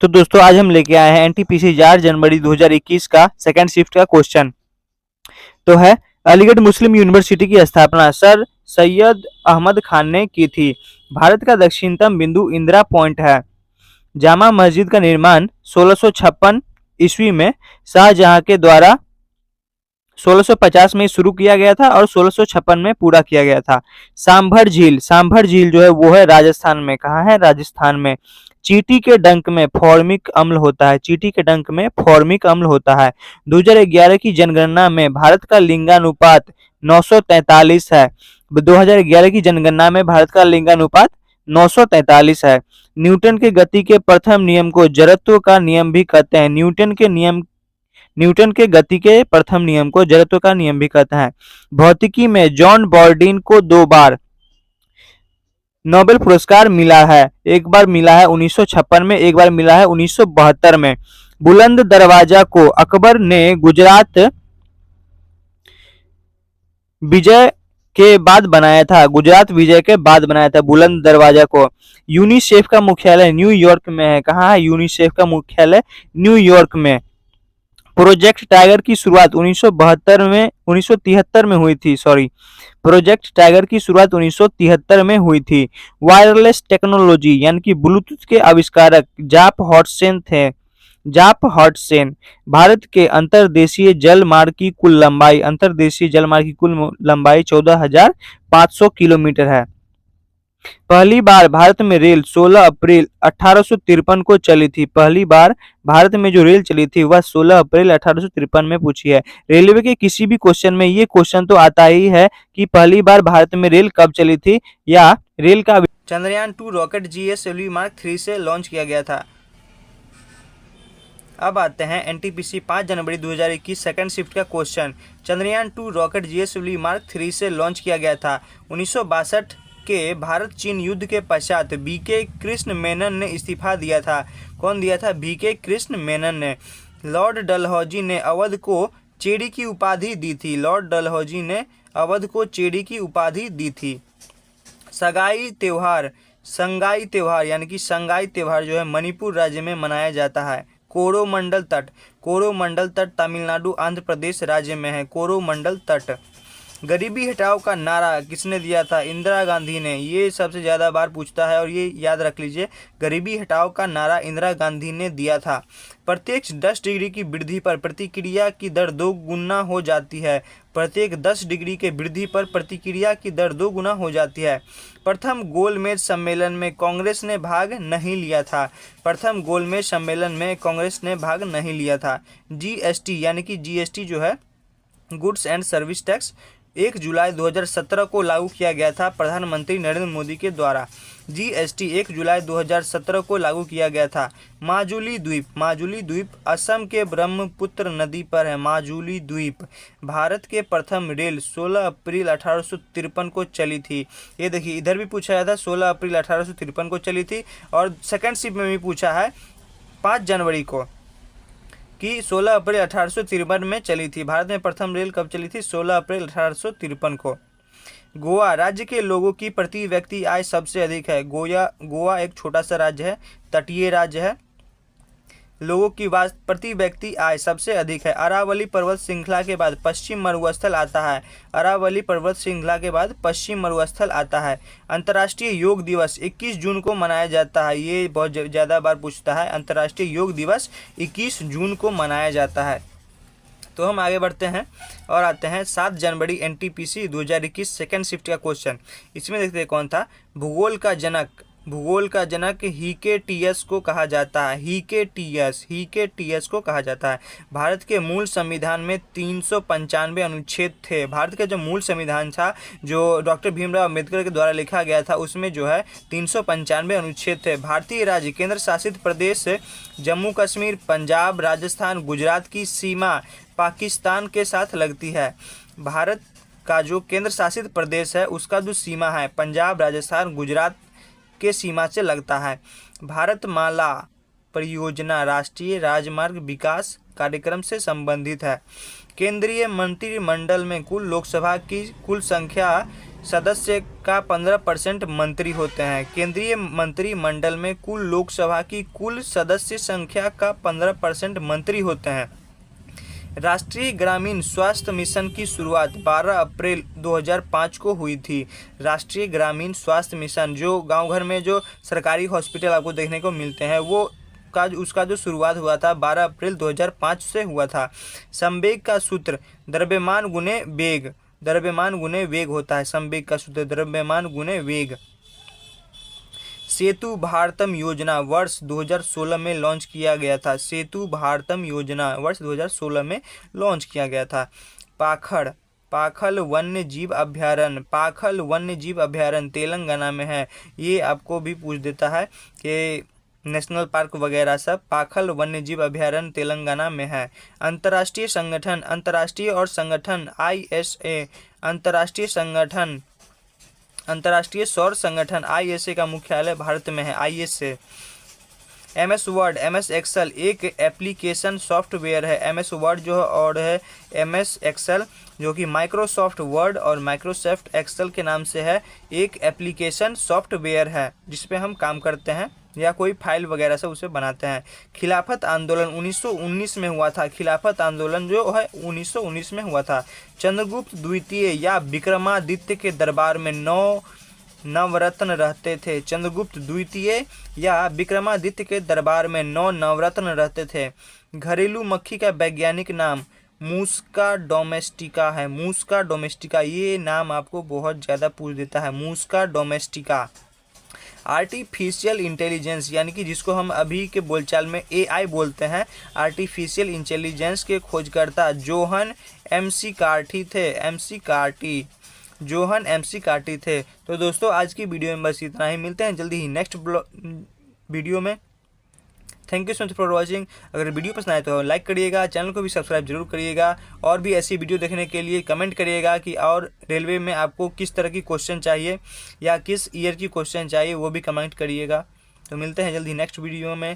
तो दोस्तों आज हम लेके आए हैं एनटीपीसी 4 जनवरी 2021 का सेकंड शिफ्ट का क्वेश्चन। तो है अलीगढ़ मुस्लिम यूनिवर्सिटी की स्थापना सर सैयद अहमद खान ने की थी। भारत का दक्षिणतम बिंदु इंदिरा पॉइंट है। जामा मस्जिद का निर्माण 1656 ईस्वी में शाहजहां के द्वारा 1650 में शुरू किया गया था और 1656 में पूरा किया गया था। सांभर झील जो है वो है राजस्थान में। कहाँ है? राजस्थान में। चींटी के डंक में फॉर्मिक अम्ल होता है। चींटी के डंक में फॉर्मिक अम्ल होता है। 2011 की जनगणना में भारत का लिंगानुपात 943 है। 2011 की जनगणना में भारत का लिंगानुपात 943 है। न्यूटन के गति के प्रथम नियम को जड़त्व का नियम भी कहते हैं। न्यूटन के गति के प्रथम नियम को जड़त्व का नियम भी कहते हैं। भौतिकी में जॉन बॉर्डीन को 2 बार नोबेल पुरस्कार मिला है। एक बार मिला है 1956 में, एक बार मिला है 1972 में। बुलंद दरवाजा को अकबर ने गुजरात विजय के बाद बनाया था। गुजरात विजय के बाद बनाया था बुलंद दरवाजा को। यूनिसेफ का मुख्यालय न्यूयॉर्क में है। कहाँ है? यूनिसेफ का मुख्यालय न्यूयॉर्क में। प्रोजेक्ट टाइगर की शुरुआत 1973 में हुई थी। प्रोजेक्ट टाइगर की शुरुआत 1973 में हुई थी। वायरलेस टेक्नोलॉजी यानी कि ब्लूटूथ के आविष्कारक जाप हॉटसेन थे। भारत के अंतर्देशीय जल मार्ग की कुल लंबाई 14,500 किलोमीटर है। पहली बार भारत में रेल 16 अप्रैल 1853 को चली थी। पहली बार भारत में जो रेल चली थी वह 16 अप्रैल 1853 में पूछी है। रेलवे के किसी भी क्वेश्चन में ये क्वेश्चन तो आता ही है कि पहली बार भारत में रेल कब चली थी या रेल का। चंद्रयान 2 रॉकेट जीएसएलवी मार्क 3 से लॉन्च किया गया था। अब आते हैं एनटीपीसी 5 जनवरी 2021 सेकंड शिफ्ट का question. Chandrayaan 2 rocket GSLV mark 3 से लॉन्च किया गया था। 1962 के भारत चीन युद्ध के पश्चात बीके कृष्ण मेनन ने इस्तीफा दिया था। कौन दिया था? बीके कृष्ण मेनन ने। लॉर्ड डलहौजी ने अवध को चेड़ी की उपाधि दी थी। लॉर्ड डलहौजी ने अवध को चेड़ी की उपाधि दी थी। संगाई त्योहार यानी कि संगाई त्योहार जो है मणिपुर राज्य में मनाया जाता है। कोरोमंडल तट तमिलनाडु आंध्र प्रदेश राज्य में है। कोरोमंडल तट। गरीबी हटाओ का नारा किसने दिया था? इंदिरा गांधी ने। ये सबसे ज़्यादा बार पूछता है और ये याद रख लीजिए, गरीबी हटाओ का नारा इंदिरा गांधी ने दिया था। प्रत्येक 10 डिग्री की वृद्धि पर प्रतिक्रिया की दर 2 गुना हो जाती है। प्रत्येक 10 डिग्री के वृद्धि पर प्रतिक्रिया की दर 2 गुना हो जाती है। प्रथम गोलमेज सम्मेलन में कांग्रेस ने भाग नहीं लिया था। प्रथम गोलमेज सम्मेलन में कांग्रेस ने भाग नहीं लिया था। जीएसटी यानी कि जीएसटी जो है गुड्स एंड सर्विस टैक्स 1 जुलाई 2017 को लागू किया गया था प्रधानमंत्री नरेंद्र मोदी के द्वारा। जीएसटी 1 जुलाई 2017 को लागू किया गया था। माजुली द्वीप असम के ब्रह्मपुत्र नदी पर है। माजुली द्वीप। भारत के प्रथम रेल 16 अप्रैल 1853 को चली थी। ये देखिए इधर भी पूछा गया था 16 अप्रैल 1853 को चली थी और सेकंड शिफ्ट में भी पूछा है 5 जनवरी को कि 16 अप्रैल 1853 में चली थी। भारत में प्रथम रेल कब चली थी? 16 अप्रैल 1853 को। गोवा राज्य के लोगों की प्रति व्यक्ति आय सबसे अधिक है। गोवा एक छोटा सा राज्य है, तटीय राज्य है। लोगों की प्रति व्यक्ति आय सबसे अधिक है। अरावली पर्वत श्रृंखला के बाद पश्चिम मरुस्थल आता है। अरावली पर्वत श्रृंखला के बाद पश्चिम मरुस्थल आता है। अंतर्राष्ट्रीय योग दिवस 21 जून को मनाया जाता है। ये बहुत ज़्यादा बार पूछता है। अंतर्राष्ट्रीय योग दिवस 21 जून को मनाया जाता है। तो हम आगे बढ़ते हैं और आते हैं 7 जनवरी एनटीपीसी 2021 सेकंड शिफ्ट का क्वेश्चन। इसमें देखते हैं कौन था। भूगोल का जनक हिकेटियस को कहा जाता है। हिकेटियस को कहा जाता है। भारत के मूल संविधान में 395 अनुच्छेद थे। भारत का जो मूल संविधान था जो डॉक्टर भीमराव अम्बेडकर के द्वारा लिखा गया था उसमें जो है 395 अनुच्छेद थे। भारतीय राज्य केंद्र शासित प्रदेश जम्मू कश्मीर, पंजाब, राजस्थान, गुजरात की सीमा पाकिस्तान के साथ लगती है। भारत का जो केंद्र शासित प्रदेश है उसका जो सीमा है पंजाब, राजस्थान, गुजरात के सीमा से लगता है। भारतमाला परियोजना राष्ट्रीय राजमार्ग विकास कार्यक्रम से संबंधित है। केंद्रीय मंत्रिमंडल में कुल लोकसभा की कुल संख्या सदस्य का 15% मंत्री होते हैं। केंद्रीय मंत्रिमंडल में कुल लोकसभा की कुल सदस्य संख्या का 15% मंत्री होते हैं। राष्ट्रीय ग्रामीण स्वास्थ्य मिशन की शुरुआत 12 अप्रैल 2005 को हुई थी। राष्ट्रीय ग्रामीण स्वास्थ्य मिशन, जो गांव घर में जो सरकारी हॉस्पिटल आपको देखने को मिलते हैं, वो उसका जो शुरुआत हुआ था 12 अप्रैल 2005 से हुआ था। संवेग का सूत्र द्रव्यमान गुने वेग, द्रव्यमान गुने वेग होता है। संवेग का सूत्र द्रव्यमान गुने वेग। सेतु भारतम योजना वर्ष 2016 में लॉन्च किया गया था। सेतु भारतम योजना वर्ष 2016 में लॉन्च किया गया था। पाखल वन्य जीव अभ्यारण्य, पाखल वन्य जीव अभ्यारण्य तेलंगाना में है। ये आपको भी पूछ देता है कि नेशनल पार्क वगैरह सब। पाखल वन्य जीव अभ्यारण्य तेलंगाना में है। अंतर्राष्ट्रीय संगठन, अंतर्राष्ट्रीय और संगठन ISA, अंतर्राष्ट्रीय सौर संगठन ISA का मुख्यालय भारत में है। ISA। MS word, MS excel एक एप्लीकेशन सॉफ्टवेयर है। MS वर्ड जो है और है MS एक्सेल, जो कि माइक्रोसॉफ्ट वर्ड और माइक्रोसॉफ्ट एक्सेल के नाम से है। एक एप्लीकेशन सॉफ्टवेयर है जिस पे हम काम करते हैं या कोई फाइल वगैरह से उसे बनाते हैं। खिलाफत आंदोलन 1919 में हुआ था। खिलाफत आंदोलन जो है 1919 में हुआ था। चंद्रगुप्त द्वितीय या विक्रमादित्य के दरबार में 9 नवरत्न रहते थे। चंद्रगुप्त द्वितीय या विक्रमादित्य के दरबार में 9 नवरत्न रहते थे। घरेलू मक्खी का वैज्ञानिक नाम मूस्का डोमेस्टिका है। मूस्का डोमेस्टिका, ये नाम आपको बहुत ज़्यादा पूछ देता है। मूस्का डोमेस्टिका। आर्टिफिशियल इंटेलिजेंस, यानी कि जिसको हम अभी के बोलचाल में AI बोलते हैं, आर्टिफिशियल इंटेलिजेंस के खोजकर्ता जोहन MC कार्टी थे। जोहन MC कार्टी थे। तो दोस्तों आज की वीडियो में बस इतना ही। मिलते हैं जल्दी ही नेक्स्ट वीडियो में। Thank you so much for watching. अगर वीडियो पसंद आए तो लाइक करिएगा, चैनल को भी सब्सक्राइब जरूर करिएगा, और भी ऐसी वीडियो देखने के लिए कमेंट करिएगा कि और रेलवे में आपको किस तरह की क्वेश्चन चाहिए या किस ईयर की क्वेश्चन चाहिए, वो भी कमेंट करिएगा। तो मिलते हैं जल्दी नेक्स्ट वीडियो में।